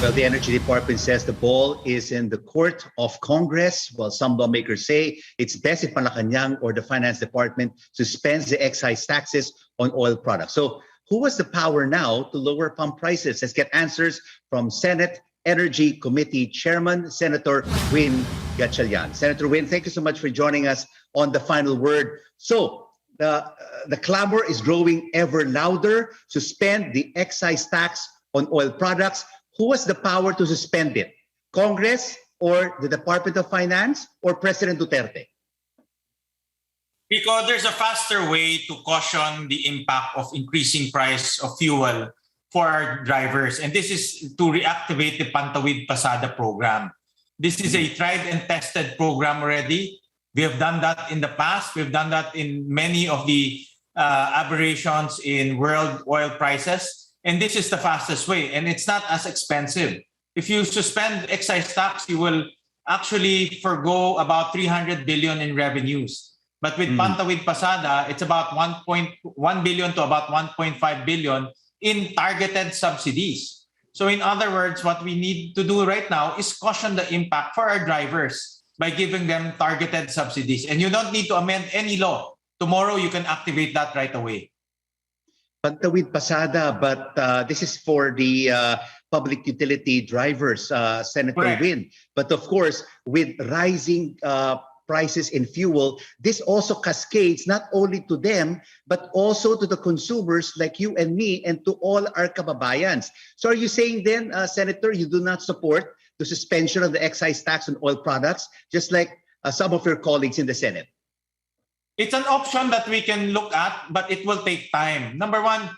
Well, the Energy Department says the ball is in the court of Congress, while some lawmakers say it's best if Malacañang or the Finance Department suspends the excise taxes on oil products. So who has the power now to lower pump prices? Let's get answers from Senate Energy Committee Chairman, Senator Win Gatchalian. Senator Win, thank you so much for joining us on The Final Word. So the clamor is growing ever louder. Suspend the excise tax on oil products. Who has the power to suspend it? Congress or the Department of Finance or President Duterte? Because there's a faster way to caution the impact of increasing price of fuel for our drivers. And this is to reactivate the Pantawid Pasada program. This is a tried and tested program already. We have done that in the past. We've done that in many of the aberrations in world oil prices. And this is the fastest way, and it's not as expensive. If you suspend excise tax, you will actually forgo about 300 billion in revenues. But with Pantawid Pasada, it's about 1.1 billion to about 1.5 billion in targeted subsidies. So in other words, what we need to do right now is caution the impact for our drivers by giving them targeted subsidies. And you don't need to amend any law. Tomorrow, you can activate that right away. Pantawid Pasada, but this is for the public utility drivers, Senator Win. But of course, with rising prices in fuel, this also cascades not only to them, but also to the consumers like you and me and to all our kababayans. So are you saying then, Senator, you do not support the suspension of the excise tax on oil products, just like some of your colleagues in the Senate? It's an option that we can look at, but it will take time. Number one,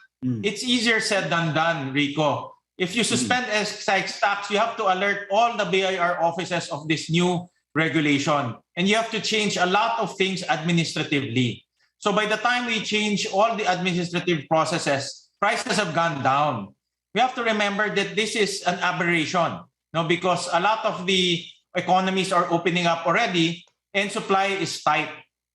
it's easier said than done, Rico. If you suspend excise tax, you have to alert all the BIR offices of this new regulation. And you have to change a lot of things administratively. So by the time we change all the administrative processes, prices have gone down. We have to remember that this is an aberration, because a lot of the economies are opening up already and supply is tight.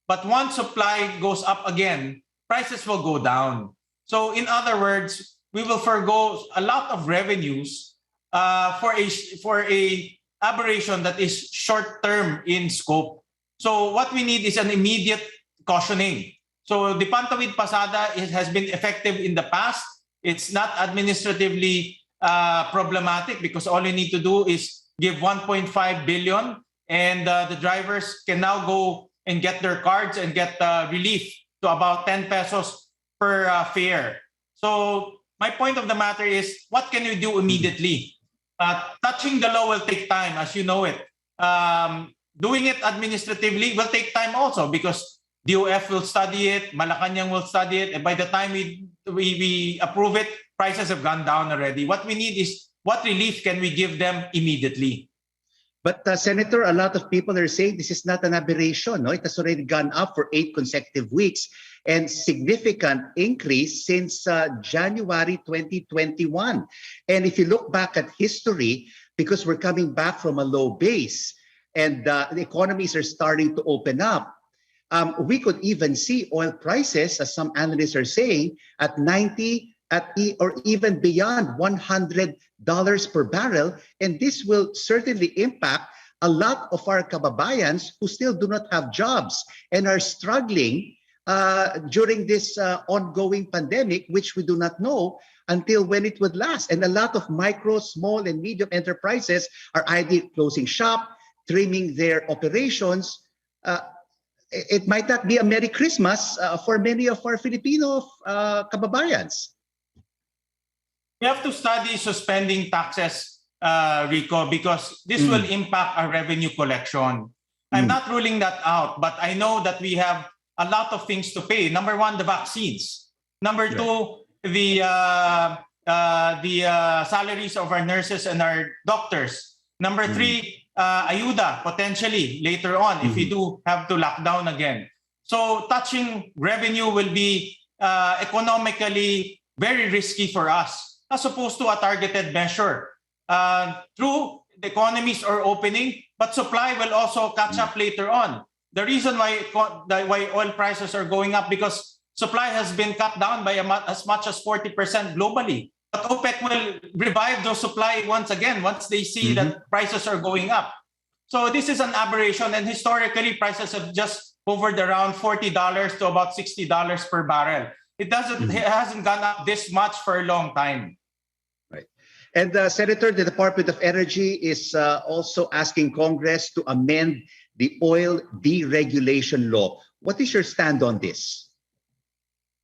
But once supply goes up again, prices will go down. So in other words, we will forgo a lot of revenues for a aberration that is short-term in scope. So what we need is an immediate cautioning. So the Pantawid Pasada has been effective in the past. It's not administratively problematic because all you need to do is give 1.5 billion and the drivers can now go and get their cards and get relief to about 10 pesos per fare. So my point of the matter is, what can we do immediately? Touching the law will take time, as you know it. Doing it administratively will take time also because DOF will study it, Malacañang will study it, and by the time we approve it, prices have gone down already. What we need is, what relief can we give them immediately? But Senator, a lot of people are saying this is not an aberration. No? It has already gone up for 8 consecutive weeks and significant increase since January 2021. And if you look back at history, because we're coming back from a low base and the economies are starting to open up, we could even see oil prices, as some analysts are saying, at 90 or even beyond $100 per barrel. And this will certainly impact a lot of our kababayans who still do not have jobs and are struggling during this ongoing pandemic, which we do not know until when it would last. And a lot of micro, small, and medium enterprises are either closing shop, trimming their operations. It might not be a Merry Christmas for many of our Filipino kababayans. We have to study suspending taxes, Rico, because this will impact our revenue collection. I'm not ruling that out, but I know that we have a lot of things to pay. Number one, the vaccines. Number two, the salaries of our nurses and our doctors. Number three, ayuda, potentially, later on, if we do have to lock down again. So touching revenue will be economically very risky for us, as opposed to a targeted measure. True, the economies are opening, but supply will also catch up later on. The reason why oil prices are going up because supply has been cut down by as much as 40% globally. But OPEC will revive those supply once again once they see that prices are going up. So this is an aberration, and historically prices have just hovered around $40 to about $60 per barrel. It hasn't gone up this much for a long time. Right. And Senator, the Department of Energy is also asking Congress to amend the oil deregulation law. What is your stand on this?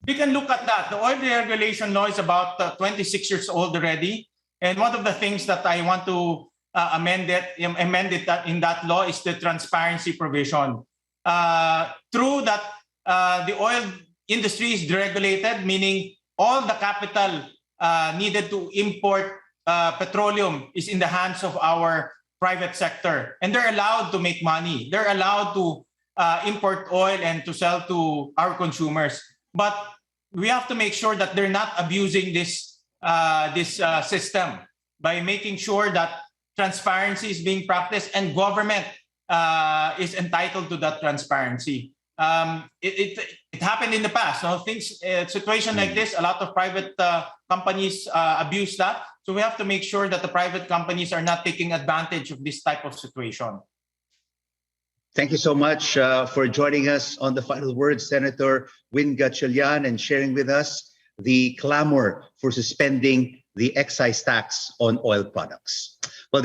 We can look at that. The oil deregulation law is about 26 years old already. And one of the things that I want to amend it in that law is the transparency provision. True that the oil industry is deregulated, meaning all the capital needed to import petroleum is in the hands of our private sector. And they're allowed to make money. They're allowed to import oil and to sell to our consumers. But we have to make sure that they're not abusing this system by making sure that transparency is being practiced and government is entitled to that transparency. It happened in the past. No? Situation like this, a lot of private companies abuse that. So we have to make sure that the private companies are not taking advantage of this type of situation. Thank you so much for joining us on The Final Word, Senator Gatchalian, and sharing with us the clamor for suspending the excise tax on oil products. Well,